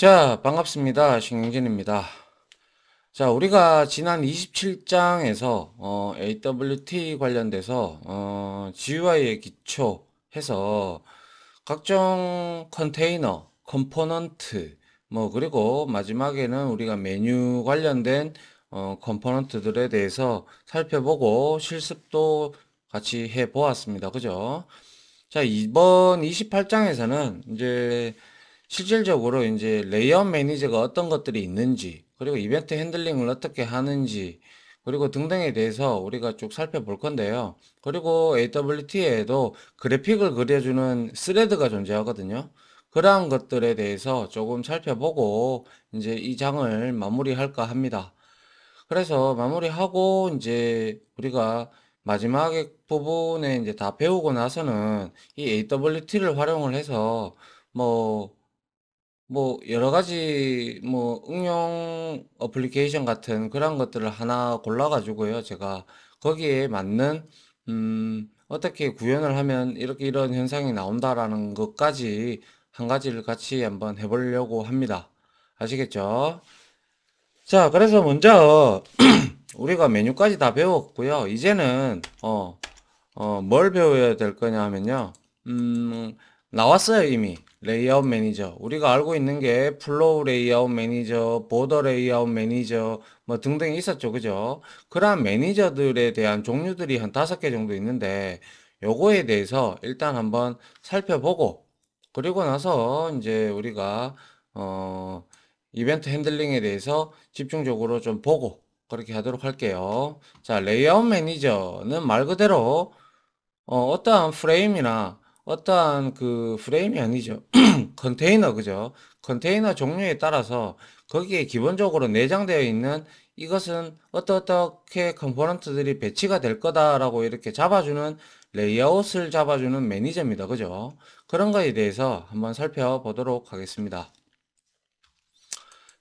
자, 반갑습니다. 신경진입니다. 자, 우리가 지난 27장에서 AWT 관련돼서 GUI의 기초 해서 각종 컨테이너, 컴포넌트, 그리고 마지막에는 우리가 메뉴 관련된 컴포넌트들에 대해서 살펴보고 실습도 같이 해 보았습니다. 그죠? 자, 이번 28장에서는 이제 실질적으로 이제 레이아웃 매니저가 어떤 것들이 있는지, 그리고 이벤트 핸들링을 어떻게 하는지, 그리고 등등에 대해서 우리가 쭉 살펴볼 건데요. 그리고 AWT에도 그래픽을 그려주는 스레드가 존재하거든요. 그러한 것들에 대해서 조금 살펴보고 이제 이 장을 마무리할까 합니다. 그래서 마무리하고 이제 우리가 마지막 부분에 이제 다 배우고 나서는 이 AWT를 활용을 해서 뭐 여러 가지 응용 어플리케이션 같은 그런 것들을 하나 골라 가지고요. 제가 거기에 맞는 어떻게 구현을 하면 이렇게 이런 현상이 나온다라는 것까지 한 가지를 같이 한번 해 보려고 합니다. 아시겠죠? 자, 그래서 먼저 우리가 메뉴까지 다 배웠고요. 이제는 뭘 배워야 될 거냐 하면요. 나왔어요, 이미. 레이아웃 매니저. 우리가 알고 있는 게 플로우 레이아웃 매니저, 보더 레이아웃 매니저, 등등이 있었죠. 그죠? 그러한 매니저들에 대한 종류들이 한 5개 정도 있는데, 요거에 대해서 일단 한번 살펴보고, 그리고 나서 이제 우리가, 이벤트 핸들링에 대해서 집중적으로 좀 보고, 그렇게 하도록 할게요. 자, 레이아웃 매니저는 말 그대로 어떠한 프레임이나 어떠한 그 프레임이 아니죠. 컨테이너, 그죠? 컨테이너 종류에 따라서 거기에 기본적으로 내장되어 있는 이것은 어떻게 컴포넌트들이 배치가 될 거다라고 이렇게 잡아주는 레이아웃을 잡아주는 매니저입니다. 그죠? 그런 거에 대해서 한번 살펴보도록 하겠습니다.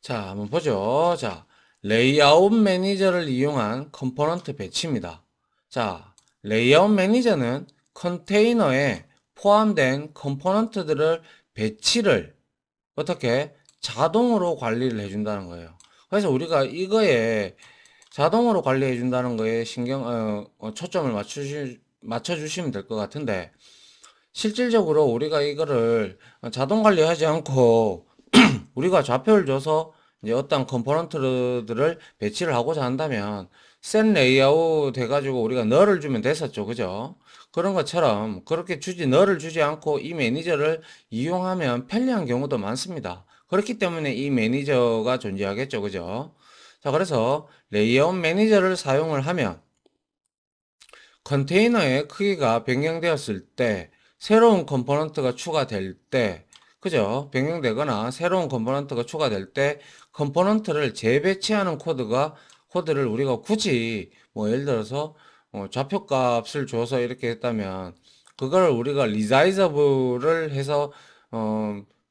자, 한번 보죠. 자, 레이아웃 매니저를 이용한 컴포넌트 배치입니다. 자, 레이아웃 매니저는 컨테이너에 포함된 컴포넌트들을 배치를 어떻게 자동으로 관리를 해준다는 거예요. 그래서 우리가 이거에 자동으로 관리해 준다는 거에 초점을 맞춰주시면 될 것 같은데, 실질적으로 우리가 이거를 자동 관리하지 않고 우리가 좌표를 줘서 이제 어떤 컴포넌트들을 배치를 하고자 한다면 셋 레이아웃 해가지고 우리가 널을 주면 됐었죠. 그죠? 그런 것처럼 그렇게 널을 주지 않고 이 매니저를 이용하면 편리한 경우도 많습니다. 그렇기 때문에 이 매니저가 존재하겠죠. 그죠? 자, 그래서 레이아웃 매니저를 사용을 하면 컨테이너의 크기가 변경되었을 때 새로운 컴포넌트가 추가될 때 그죠? 변경되거나 새로운 컴포넌트가 추가될 때 컴포넌트를 재배치하는 코드를 우리가 굳이 예를 들어서 좌표값을 줘서 이렇게 했다면 그걸 우리가 리사이저블을 해서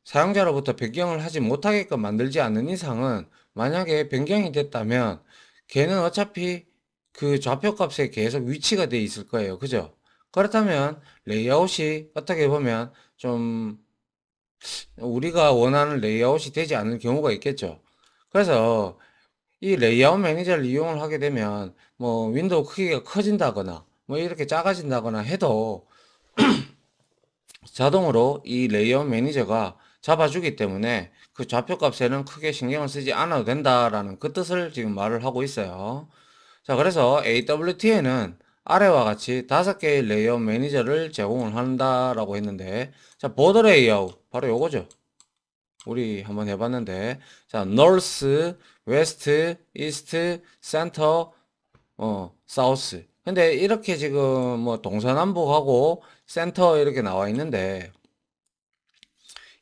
사용자로부터 변경을 하지 못하게끔 만들지 않는 이상은 만약에 변경이 됐다면 걔는 어차피 그 좌표값에 계속 위치가 돼 있을 거예요. 그죠? 그렇다면 레이아웃이 어떻게 보면 좀 우리가 원하는 레이아웃이 되지 않을 경우가 있겠죠. 그래서 이 레이아웃 매니저를 이용을 하게 되면 윈도우 크기가 커진다거나 이렇게 작아진다거나 해도 자동으로 이 레이아웃 매니저가 잡아주기 때문에 그 좌표 값에는 크게 신경을 쓰지 않아도 된다라는 그 뜻을 지금 말을 하고 있어요. 자, 그래서 AWT에는 아래와 같이 5개의 레이아웃 매니저를 제공을 한다라고 했는데, 자, 보더 레이아웃 바로 요거죠. 우리 한번 해봤는데, 자, North, West, East, Center, South. 근데 이렇게 지금 동서남북하고 센터 이렇게 나와 있는데,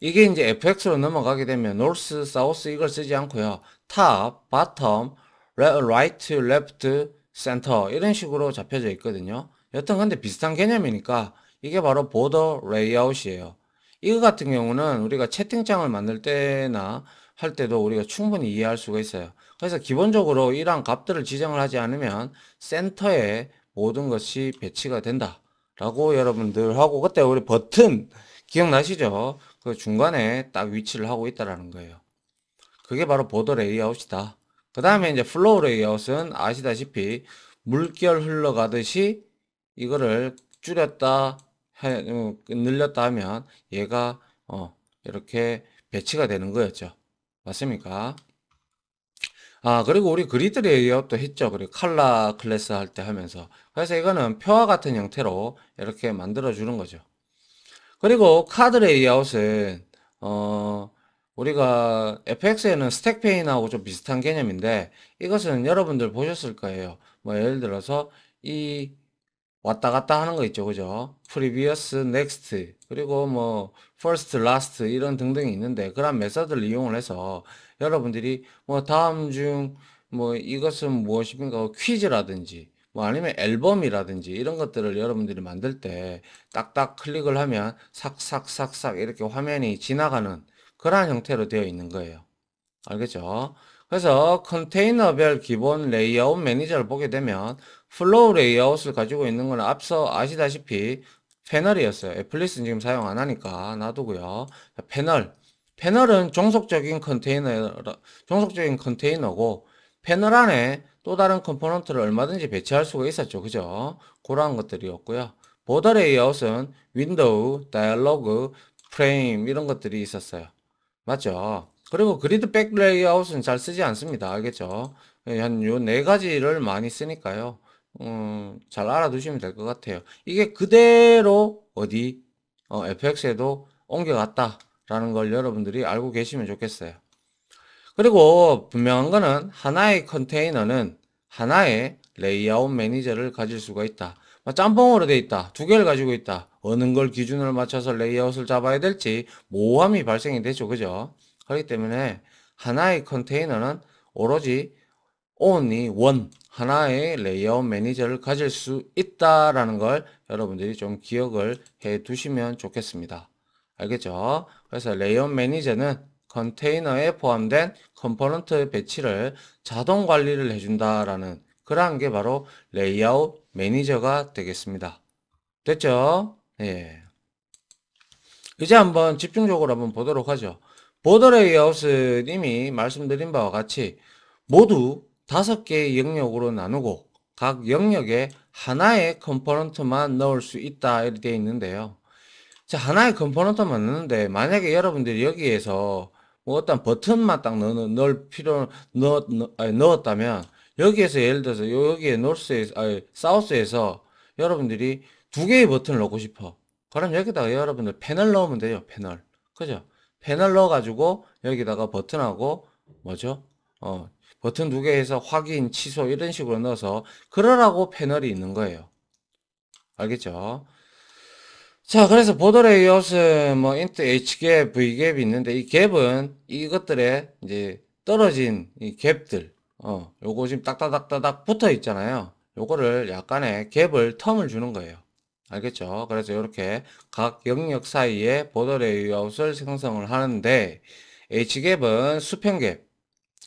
이게 이제 FX로 넘어가게 되면 North, South 이걸 쓰지 않고요. Top, Bottom, Right, Left, Center 이런 식으로 잡혀져 있거든요. 여튼 근데 비슷한 개념이니까 이게 바로 보더 레이아웃이에요. 이거 같은 경우는 우리가 채팅창을 만들 때나 할 때도 우리가 충분히 이해할 수가 있어요. 그래서 기본적으로 이러한 값들을 지정을 하지 않으면 센터에 모든 것이 배치가 된다. 라고 여러분들 하고 그때 우리 버튼 기억나시죠? 그 중간에 딱 위치를 하고 있다라는 거예요. 그게 바로 보더 레이아웃이다. 그 다음에 이제 플로우 레이아웃은 아시다시피 물결 흘러가듯이 이거를 줄였다, 늘렸다 하면 얘가 이렇게 배치가 되는 거였죠. 맞습니까? 아, 그리고 우리 그리드 레이아웃도 했죠. 그리고 칼라 클래스 할 때 하면서. 그래서 이거는 표와 같은 형태로 이렇게 만들어 주는 거죠. 그리고 카드 레이아웃은 우리가 FX에는 스택 페인하고 좀 비슷한 개념인데 이것은 여러분들 보셨을 거예요. 뭐 예를 들어서 이 왔다 갔다 하는 거 있죠. 그죠? previous, next, 그리고 뭐 first, last 이런 등등이 있는데 그런 메서드를 이용을 해서 여러분들이 뭐 다음 중 뭐 이것은 무엇입니까? 퀴즈라든지 뭐 아니면 앨범이라든지 이런 것들을 여러분들이 만들 때 딱딱 클릭을 하면 삭삭삭삭 이렇게 화면이 지나가는 그러한 형태로 되어 있는 거예요. 알겠죠? 그래서 컨테이너별 기본 레이아웃 매니저를 보게 되면 플로우 레이아웃을 가지고 있는 건 앞서 아시다시피 패널이었어요. 애플리스는 지금 사용 안 하니까 놔두고요. 패널은 종속적인 컨테이너고 패널 안에 또 다른 컴포넌트를 얼마든지 배치할 수가 있었죠. 그죠? 그러한 것들이었고요. 보더 레이아웃은 윈도우, 다이얼로그, 프레임 이런 것들이 있었어요. 맞죠? 그리고 그리드 백 레이아웃은 잘 쓰지 않습니다. 알겠죠? 한 요 네 가지를 많이 쓰니까요. 잘 알아두시면 될 것 같아요. 이게 그대로 어디 FX에도 옮겨갔다라는 걸 여러분들이 알고 계시면 좋겠어요. 그리고 분명한 거는 하나의 컨테이너는 하나의 레이아웃 매니저를 가질 수가 있다. 뭐 짬뽕으로 돼 있다. 두 개를 가지고 있다. 어느 걸 기준으로 맞춰서 레이아웃을 잡아야 될지 모호함이 발생이 되죠. 그죠? 그렇기 때문에 하나의 컨테이너는 오로지 only one 하나의 레이아웃 매니저를 가질 수 있다라는 걸 여러분들이 좀 기억을 해 두시면 좋겠습니다. 알겠죠? 그래서 레이아웃 매니저는 컨테이너에 포함된 컴포넌트 배치를 자동 관리를 해준다라는 그러한 게 바로 레이아웃 매니저가 되겠습니다. 됐죠? 예. 이제 한번 집중적으로 한번 보도록 하죠. 보더 레이아웃은 이미 말씀드린 바와 같이 모두 5개의 영역으로 나누고 각 영역에 하나의 컴포넌트만 넣을 수 있다 이렇게 되어 있는데요. 자, 하나의 컴포넌트만 넣는데 만약에 여러분들이 여기에서 뭐 어떤 버튼만 딱 넣을 필요 넣었다면 여기에서 예를 들어서 여기에 사우스에서 여러분들이 두 개의 버튼을 넣고 싶어. 그럼 여기다가 여러분들 패널 넣으면 돼요. 패널. 그죠? 패널 넣어가지고 여기다가 버튼하고 뭐죠? 버튼 두 개 해서 확인, 취소 이런 식으로 넣어서 그러라고 패널이 있는 거예요. 알겠죠? 자, 그래서 보더 레이아웃은 뭐 인트 H갭, V갭이 있는데 이 갭은 이것들의 이제 떨어진 이 갭들, 요거 지금 딱딱딱딱 붙어 있잖아요. 요거를 약간의 갭을 텀을 주는 거예요. 알겠죠? 그래서 이렇게 각 영역 사이에 보더 레이아웃을 생성을 하는데 H갭은 수평 갭,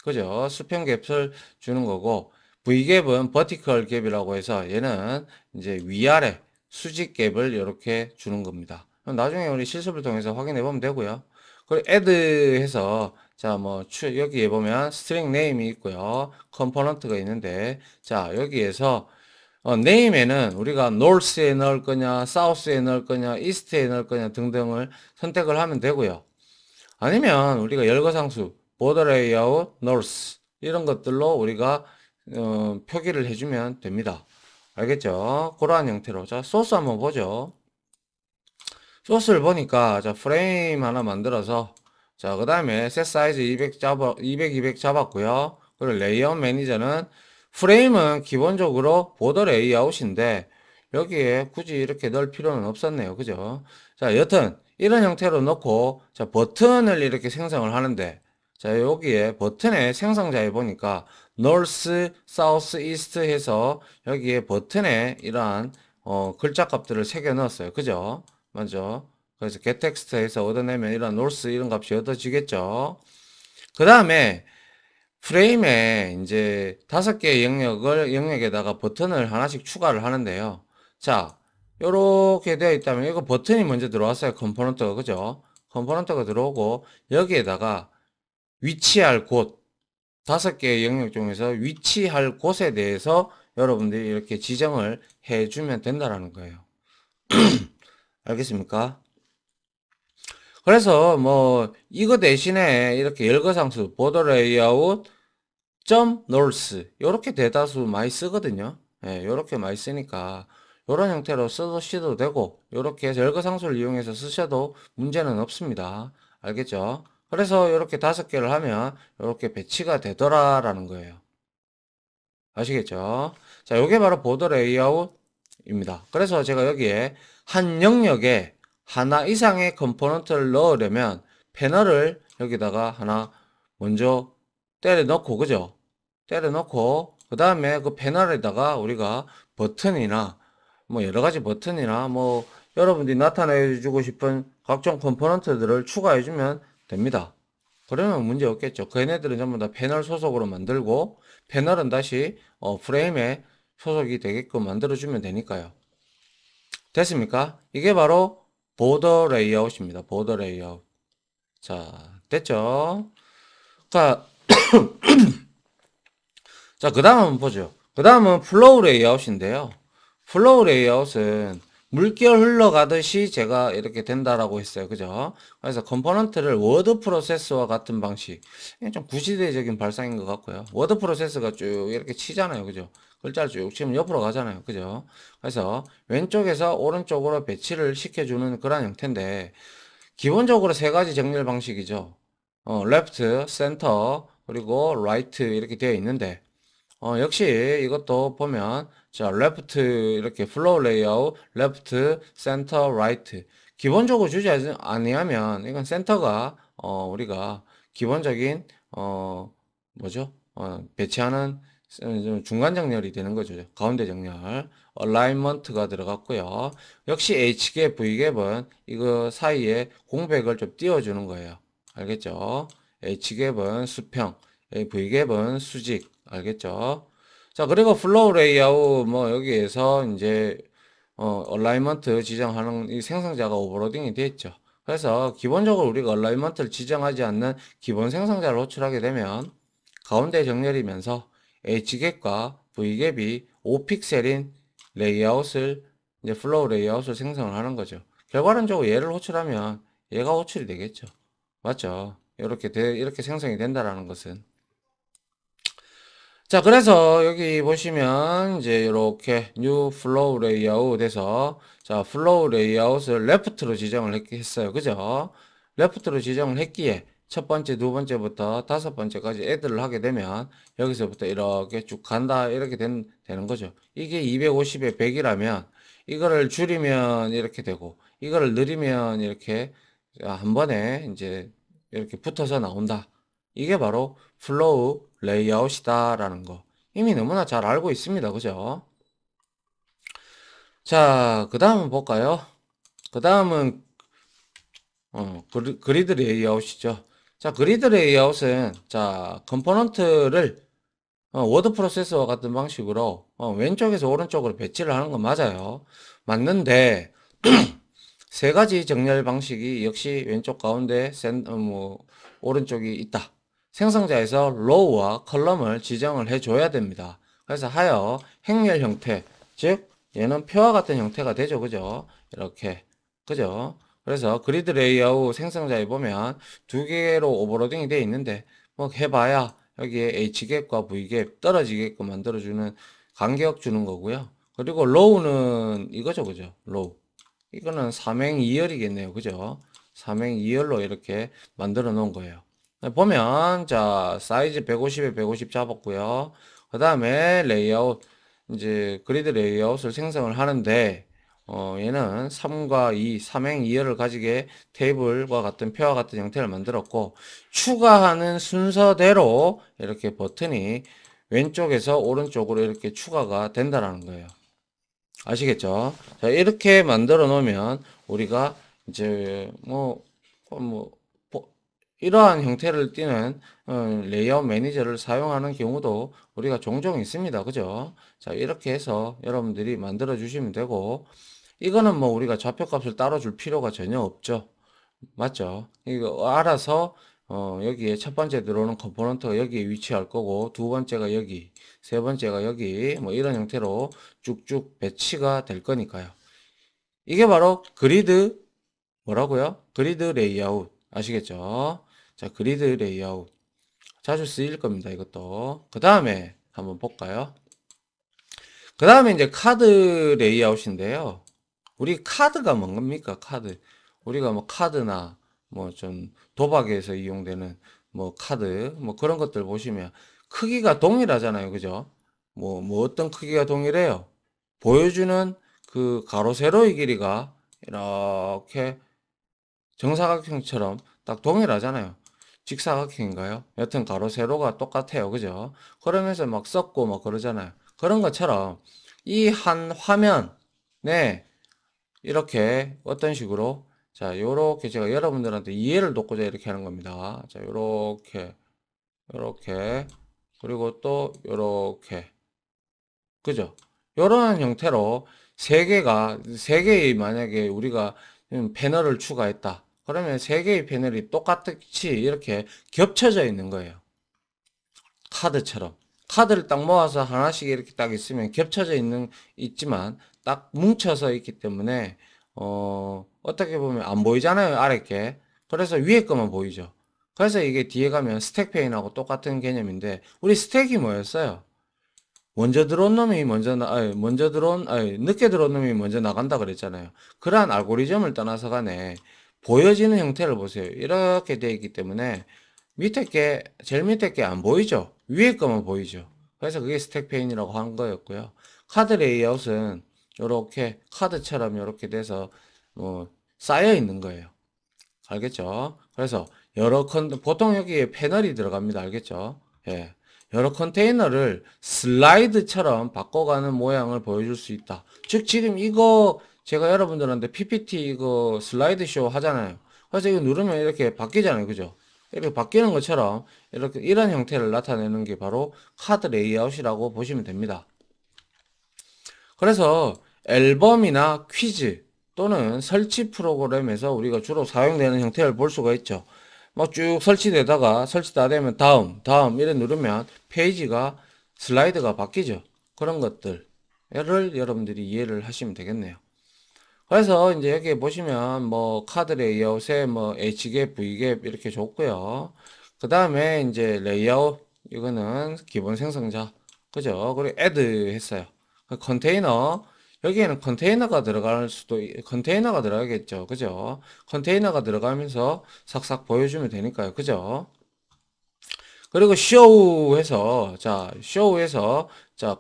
그죠? 수평 갭을 주는 거고 V갭은 버티컬 갭이라고 해서 얘는 이제 위아래 수직 갭을 이렇게 주는 겁니다. 그럼 나중에 우리 실습을 통해서 확인해 보면 되고요. 그리고 add 해서 자, 뭐 여기에 보면 string name이 있고요. 컴포넌트가 있는데 자, 여기에서 name에는 우리가 north에 넣을 거냐, south에 넣을 거냐, east에 넣을 거냐 등등을 선택을 하면 되고요. 아니면 우리가 열거상수, border layout, north 이런 것들로 우리가 표기를 해주면 됩니다. 알겠죠? 그러한 형태로. 자, 소스 한번 보죠. 소스를 보니까, 자, 프레임 하나 만들어서, 자, 그 다음에 셋 사이즈 200 잡았고요. 그리고 레이아웃 매니저는, 프레임은 기본적으로 보더 레이아웃인데, 여기에 굳이 이렇게 넣을 필요는 없었네요. 그죠? 자, 여튼, 이런 형태로 넣고, 자, 버튼을 이렇게 생성을 하는데, 자, 여기에 버튼의 생성자에 보니까, North, South, East 해서 여기에 버튼에 이러한 글자 값들을 새겨 넣었어요. 그죠? 맞죠? 그래서 getText에서 얻어내면 이런 north 이런 값이 얻어지겠죠. 그 다음에 프레임에 이제 5개의 영역에다가 버튼을 하나씩 추가를 하는데요. 자, 요렇게 되어 있다면 이거 버튼이 먼저 들어왔어요. 컴포넌트가 그죠? 컴포넌트가 들어오고 여기에다가 위치할 곳, 5개의 영역 중에서 위치할 곳에 대해서 여러분들이 이렇게 지정을 해주면 된다라는 거예요. 알겠습니까? 그래서 뭐 이거 대신에 이렇게 열거상수 border layout north 이렇게 대다수 많이 쓰거든요. 예, 이렇게 많이 쓰니까 이런 형태로 쓰셔도 되고 이렇게 해서 열거상수를 이용해서 쓰셔도 문제는 없습니다. 알겠죠? 그래서 이렇게 5개를 하면 이렇게 배치가 되더라라는 거예요. 아시겠죠? 자, 요게 바로 보더 레이아웃입니다. 그래서 제가 여기에 한 영역에 하나 이상의 컴포넌트를 넣으려면 패널을 여기다가 하나 먼저 때려 넣고, 그죠? 때려 넣고, 그 다음에 그 패널에다가 우리가 버튼이나 뭐 여러 가지 버튼이나 뭐 여러분들이 나타내 주고 싶은 각종 컴포넌트들을 추가해 주면 됩니다. 그러면 문제 없겠죠. 그 얘네들은 전부 다 패널 소속으로 만들고 패널은 다시 프레임에 소속이 되게끔 만들어주면 되니까요. 됐습니까? 이게 바로 보더 레이아웃입니다. 보더 레이아웃. 자, 됐죠? 자, 자, 그 다음 한번 보죠. 그 다음은 플로우 레이아웃인데요. 플로우 레이아웃은 물결 흘러가듯이 제가 이렇게 된다라고 했어요. 그죠? 그래서 컴포넌트를 워드 프로세서와 같은 방식. 이게 좀 구시대적인 발상인 것 같고요. 워드 프로세서가 쭉 이렇게 치잖아요. 그죠? 글자를 쭉 치면 옆으로 가잖아요. 그죠? 그래서 왼쪽에서 오른쪽으로 배치를 시켜주는 그런 형태인데, 기본적으로 3가지 정렬 방식이죠. left, center, 그리고 right 이렇게 되어 있는데, 역시 이것도 보면 자 레프트 이렇게 플로우 레이아웃 레프트 센터 라이트 기본적으로 주지 아니하면 이건 센터가 우리가 기본적인 뭐죠 배치하는 중간 정렬이 되는 거죠. 가운데 정렬 얼라이먼트가 들어갔고요. 역시 H갭 V갭은 이거 사이에 공백을 좀 띄워주는 거예요. 알겠죠? H갭은 수평 V갭은 수직 알겠죠? 자, 그리고 플로우 레이아웃, 뭐, 여기에서 이제, 얼라이먼트 지정하는 이 생성자가 오버로딩이 되어 있죠. 그래서 기본적으로 우리가 얼라이먼트를 지정하지 않는 기본 생성자를 호출하게 되면 가운데 정렬이면서 H갭과 V갭이 5픽셀인 레이아웃을 이제 플로우 레이아웃을 생성을 하는 거죠. 결과론적으로 얘를 호출하면 얘가 호출이 되겠죠. 맞죠? 이렇게 생성이 된다라는 것은. 자, 그래서 여기 보시면 이제 이렇게 new flow layout 에서 자, flow layout을 left로 지정을 했어요. 그죠? left로 지정을 했기에 첫 번째, 두 번째부터 5번째까지 애드를 하게 되면 여기서부터 이렇게 쭉 간다. 이렇게 되는 거죠. 이게 250에 100이라면 이거를 줄이면 이렇게 되고 이거를 느리면 이렇게 한 번에 이제 이렇게 붙어서 나온다. 이게 바로 플로우 레이아웃이다라는 거. 이미 너무나 잘 알고 있습니다. 그죠? 자, 그 다음은 볼까요? 그 다음은 그리드 레이아웃이죠. 자, 그리드 레이아웃은 자, 컴포넌트를 워드 프로세서와 같은 방식으로 왼쪽에서 오른쪽으로 배치를 하는 건 맞아요. 맞는데 3가지 정렬 방식이 역시 왼쪽 가운데 오른쪽이 있다. 생성자에서 row와 컬럼을 지정을 해줘야 됩니다. 그래서 하여 행렬 형태, 즉 얘는 표와 같은 형태가 되죠. 그죠? 이렇게. 그죠? 그래서 그리드 레이아웃 생성자에 보면 2개로 오버로딩이 되어 있는데 뭐 해봐야 여기에 H갭과 V갭 떨어지게끔 만들어주는 간격 주는 거고요. 그리고 row는 이거죠. 그죠? row. 이거는 삼행 2열이겠네요. 그죠? 삼행 2열로 이렇게 만들어 놓은 거예요. 보면, 자, 사이즈 150에 150 잡았고요. 그 다음에 레이아웃, 이제 그리드 레이아웃을 생성을 하는데, 얘는 3과 2, 삼행 2열을 가지게 테이블과 같은 표와 같은 형태를 만들었고, 추가하는 순서대로 이렇게 버튼이 왼쪽에서 오른쪽으로 이렇게 추가가 된다는 거예요. 아시겠죠? 자, 이렇게 만들어 놓으면 우리가 이제 이러한 형태를 띠는 레이아웃 매니저를 사용하는 경우도 우리가 종종 있습니다. 그죠? 자, 이렇게 해서 여러분들이 만들어 주시면 되고 이거는 뭐 우리가 좌표값을 따로 줄 필요가 전혀 없죠. 맞죠? 이거 알아서 여기에 첫 번째 들어오는 컴포넌트가 여기에 위치할 거고, 두 번째가 여기, 세 번째가 여기, 뭐 이런 형태로 쭉쭉 배치가 될 거니까요. 이게 바로 그리드, 뭐라고요? 그리드 레이아웃. 아시겠죠? 자, 그리드 레이아웃. 자주 쓰일 겁니다, 이것도. 그 다음에 한번 볼까요? 그 다음에 이제 카드 레이아웃인데요. 우리 카드가 뭔 겁니까? 카드. 우리가 뭐 카드나 뭐 좀 도박에서 이용되는 뭐 카드 뭐 그런 것들 보시면 크기가 동일하잖아요. 그죠? 뭐 어떤 크기가 동일해요? 보여주는 그 가로 세로의 길이가 이렇게 정사각형처럼 딱 동일하잖아요. 직사각형인가요? 여튼 가로 세로가 똑같아요. 그죠? 그러면서 막 섞고 막 그러잖아요. 그런 것처럼 이 한 화면에 이렇게 어떤 식으로 자 요렇게 제가 여러분들한테 이해를 돕고자 이렇게 하는 겁니다. 자 요렇게 그리고 또 요렇게 그죠? 요런 형태로 세 개의 만약에 우리가 패널을 추가했다. 그러면 세 개의 패널이 똑같이 이렇게 겹쳐져 있는 거예요. 카드처럼. 카드를 딱 모아서 하나씩 이렇게 딱 있으면 겹쳐져 있지만 딱 뭉쳐서 있기 때문에, 어떻게 보면 안 보이잖아요. 아래 게. 그래서 위에 거만 보이죠. 그래서 이게 뒤에 가면 스택 페인하고 똑같은 개념인데, 우리 스택이 뭐였어요? 먼저 들어온 놈이 늦게 들어온 놈이 먼저 나간다 그랬잖아요. 그러한 알고리즘을 떠나서 간에 보여지는 형태를 보세요. 이렇게 되어 있기 때문에 제일 밑에 게 안 보이죠? 위에 거만 보이죠? 그래서 그게 스택 페인이라고 한 거였고요. 카드 레이아웃은 이렇게 카드처럼 이렇게 돼서 쌓여 있는 거예요. 알겠죠? 그래서 보통 여기에 패널이 들어갑니다. 알겠죠? 예. 여러 컨테이너를 슬라이드처럼 바꿔가는 모양을 보여줄 수 있다. 즉, 지금 이거 제가 여러분들한테 PPT 이거 슬라이드 쇼 하잖아요. 그래서 이거 누르면 이렇게 바뀌잖아요. 그죠? 이렇게 바뀌는 것처럼 이렇게 이런 형태를 나타내는 게 바로 카드 레이아웃이라고 보시면 됩니다. 그래서 앨범이나 퀴즈 또는 설치 프로그램에서 우리가 주로 사용되는 형태를 볼 수가 있죠. 막 쭉 설치되다가 설치 다 되면 다음 이래 누르면 페이지가 슬라이드가 바뀌죠. 그런 것들을 여러분들이 이해를 하시면 되겠네요. 그래서 이제 여기 보시면 뭐 카드 레이아웃에 뭐 H갭, V갭 이렇게 줬고요. 그 다음에 이제 레이아웃 이거는 기본 생성자 그죠? 그리고 add 했어요. 그 컨테이너 여기에는 컨테이너가 들어가겠죠. 그죠? 컨테이너가 들어가면서 싹싹 보여주면 되니까요. 그죠? 그리고 show해서 자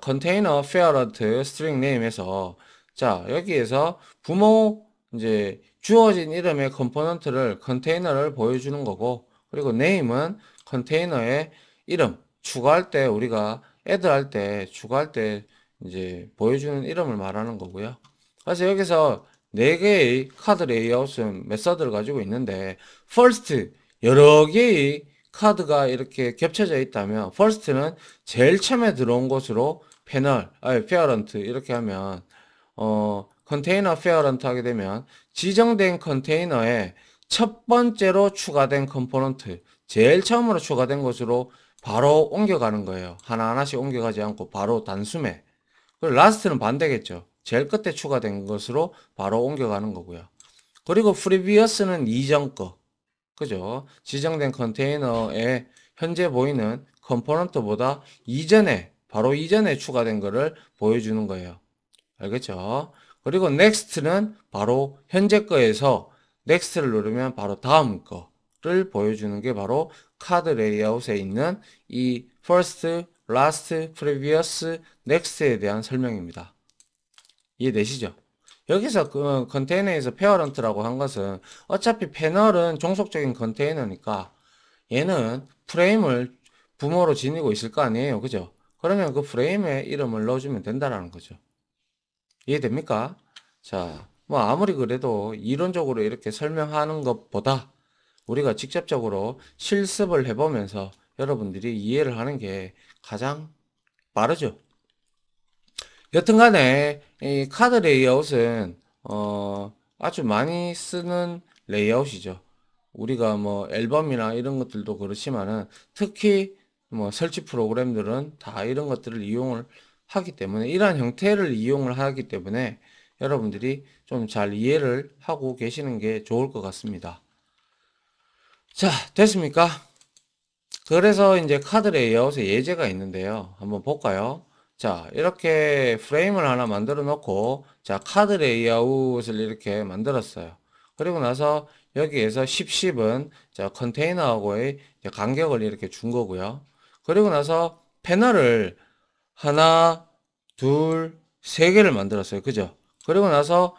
컨테이너 parent string name에서 자 여기에서 부모 이제 주어진 이름의 컴포넌트를 컨테이너를 보여주는 거고 그리고 name은 컨테이너의 이름 추가할 때 우리가 add 할 때 추가할 때 이제 보여주는 이름을 말하는 거고요. 그래서 여기서 네 개의 카드 레이아웃은 메서드를 가지고 있는데 first 여러 개의 카드가 이렇게 겹쳐져 있다면 first는 제일 처음에 들어온 곳으로 parent 이렇게 하면 컨테이너 parent 하게 되면 지정된 컨테이너에 첫 번째로 추가된 컴포넌트 제일 처음으로 추가된 곳으로 바로 옮겨가는 거예요. 하나하나씩 옮겨가지 않고 바로 단숨에. 그리고 last는 반대겠죠. 제일 끝에 추가된 것으로 바로 옮겨가는 거고요. 그리고 previous는 이전 거. 그죠? 지정된 컨테이너에 현재 보이는 컴포넌트보다 바로 이전에 추가된 거를 보여주는 거예요. 알겠죠? 그리고 next는 바로 현재 거에서 next를 누르면 바로 다음 거를 보여주는 게 바로 카드 레이아웃에 있는 이 first, last, previous, next에 대한 설명입니다. 이해되시죠? 여기서 그 컨테이너에서 페어런트라고 한 것은 어차피 패널은 종속적인 컨테이너니까 얘는 프레임을 부모로 지니고 있을 거 아니에요. 그죠? 그러면 그 프레임에 이름을 넣어주면 된다라는 거죠. 이해됩니까? 자, 뭐 아무리 그래도 이론적으로 이렇게 설명하는 것보다 우리가 직접적으로 실습을 해보면서 여러분들이 이해를 하는 게 가장 빠르죠. 여튼간에 이 카드 레이아웃은 아주 많이 쓰는 레이아웃이죠. 우리가 뭐 앨범이나 이런 것들도 그렇지만은 특히 뭐 설치 프로그램들은 다 이런 것들을 이용을 하기 때문에 이러한 형태를 이용을 하기 때문에 여러분들이 좀 잘 이해를 하고 계시는 게 좋을 것 같습니다. 자, 됐습니까? 그래서 이제 카드 레이아웃의 예제가 있는데요. 한번 볼까요? 자, 이렇게 프레임을 하나 만들어 놓고, 자, 카드 레이아웃을 이렇게 만들었어요. 그리고 나서 여기에서 10은 자, 컨테이너하고의 간격을 이렇게 준 거고요. 그리고 나서 패널을 하나, 둘, 세 개를 만들었어요. 그죠? 그리고 나서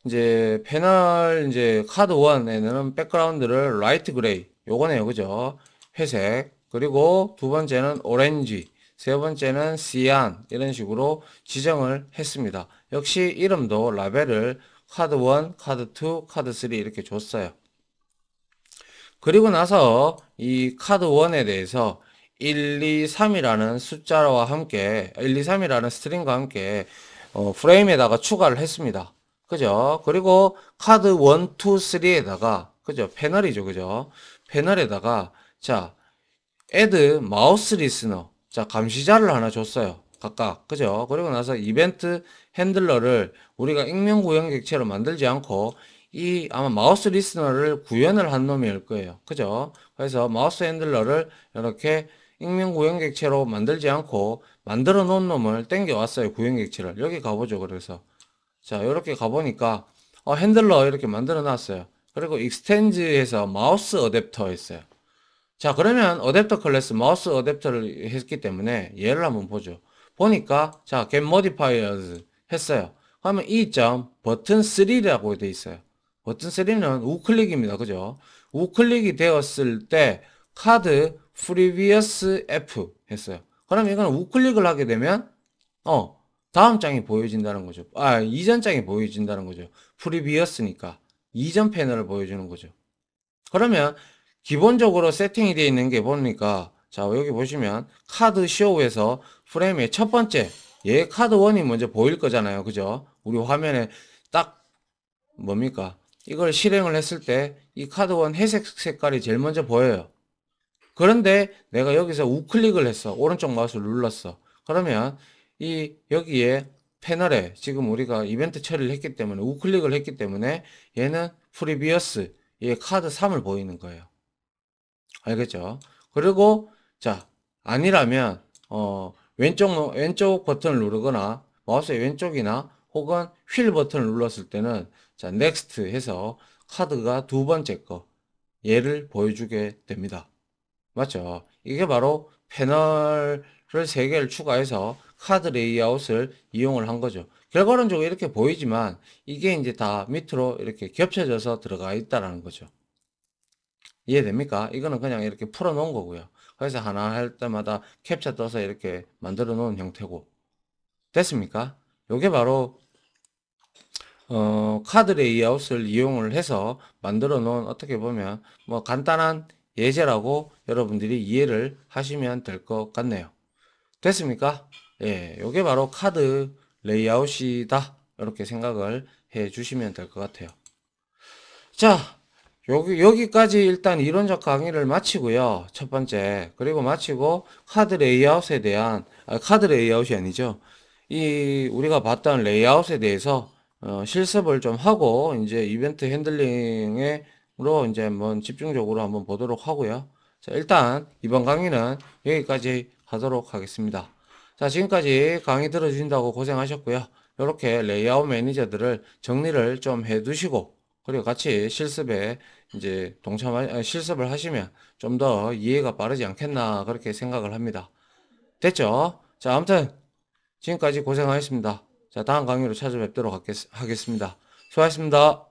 이제 패널 이제 카드 1에는 백그라운드를 라이트 그레이 요거네요. 그죠? 회색. 그리고 두 번째는 오렌지, 세 번째는 시안 이런 식으로 지정을 했습니다. 역시 이름도 라벨을 카드 1, 카드 2, 카드 3 이렇게 줬어요. 그리고 나서 이 카드 1에 대해서 1, 2, 3이라는 숫자와 함께 1, 2, 3이라는 스트링과 함께 프레임에다가 추가를 했습니다. 그죠? 그리고 카드 1, 2, 3에다가 그죠? 패널이죠. 그죠? 패널에다가 자, add 마우스 리스너 자, 감시자를 하나 줬어요. 각각. 그죠? 그리고 나서 이벤트 핸들러를 우리가 익명 구현 객체로 만들지 않고 이 아마 마우스 리스너를 구현을 한 놈일 거예요. 그죠? 그래서 마우스 핸들러를 이렇게 익명 구현 객체로 만들지 않고 만들어 놓은 놈을 땡겨 왔어요. 구현 객체를. 여기 가보죠. 그래서 자, 이렇게 가보니까 핸들러 이렇게 만들어 놨어요. 그리고 익스텐즈에서 마우스 어댑터 했어요. 자, 그러면 어댑터 클래스 마우스 어댑터를 했기 때문에 얘를 한번 보죠. 보니까 자, get modifiers 했어요. 그러면 이 점 버튼 3라고 돼 있어요. 버튼 3는 우클릭입니다. 그죠? 우클릭이 되었을 때 카드 previous F 했어요. 그럼 이거는 우클릭을 하게 되면 다음 장이 보여진다는 거죠. 이전 장이 보여진다는 거죠. previous니까 이전 패널을 보여주는 거죠. 그러면 기본적으로 세팅이 되어 있는 게 보니까 자, 여기 보시면 카드 쇼에서 프레임의 첫 번째 얘 카드 1이 먼저 보일 거잖아요. 그죠? 우리 화면에 딱 뭡니까? 이걸 실행을 했을 때 이 카드 1 회색 색깔이 제일 먼저 보여요. 그런데 내가 여기서 우클릭을 했어. 오른쪽 마우스를 눌렀어. 그러면 이 여기에 패널에 지금 우리가 이벤트 처리를 했기 때문에 우클릭을 했기 때문에 얘는 프리비어스 얘 카드 3을 보이는 거예요. 알겠죠? 그리고 자, 아니라면 왼쪽 버튼을 누르거나 마우스의 왼쪽이나 혹은 휠 버튼을 눌렀을 때는 자, 넥스트 해서 카드가 두 번째 거 얘를 보여주게 됩니다. 맞죠? 이게 바로 패널을 3개를 추가해서 카드 레이아웃을 이용을 한 거죠. 결과론적으로 이렇게 보이지만 이게 이제 다 밑으로 이렇게 겹쳐져서 들어가 있다라는 거죠. 이해됩니까? 이거는 그냥 이렇게 풀어 놓은 거고요. 그래서 하나 할 때마다 캡처 떠서 이렇게 만들어 놓은 형태고. 됐습니까? 요게 바로 카드 레이아웃을 이용을 해서 만들어 놓은 어떻게 보면 뭐 간단한 예제라고 여러분들이 이해를 하시면 될 것 같네요. 됐습니까? 예, 요게 바로 카드 레이아웃이다. 이렇게 생각을 해 주시면 될 것 같아요. 자, 여기까지 일단 이론적 강의를 마치고요. 첫 번째. 그리고 마치고 카드 레이아웃에 대한, 카드 레이아웃이 아니죠. 우리가 봤던 레이아웃에 대해서 실습을 좀 하고, 이제 이벤트 핸들링으로 이제 한번 집중적으로 한번 보도록 하고요. 자, 일단 이번 강의는 여기까지 하도록 하겠습니다. 자, 지금까지 강의 들어주신다고 고생하셨고요. 이렇게 레이아웃 매니저들을 정리를 좀 해두시고, 그리고 같이 실습에 이제 실습을 하시면 좀 더 이해가 빠르지 않겠나 그렇게 생각을 합니다. 됐죠? 자, 아무튼 지금까지 고생하셨습니다. 자, 다음 강의로 찾아뵙도록 하겠습니다. 수고하셨습니다.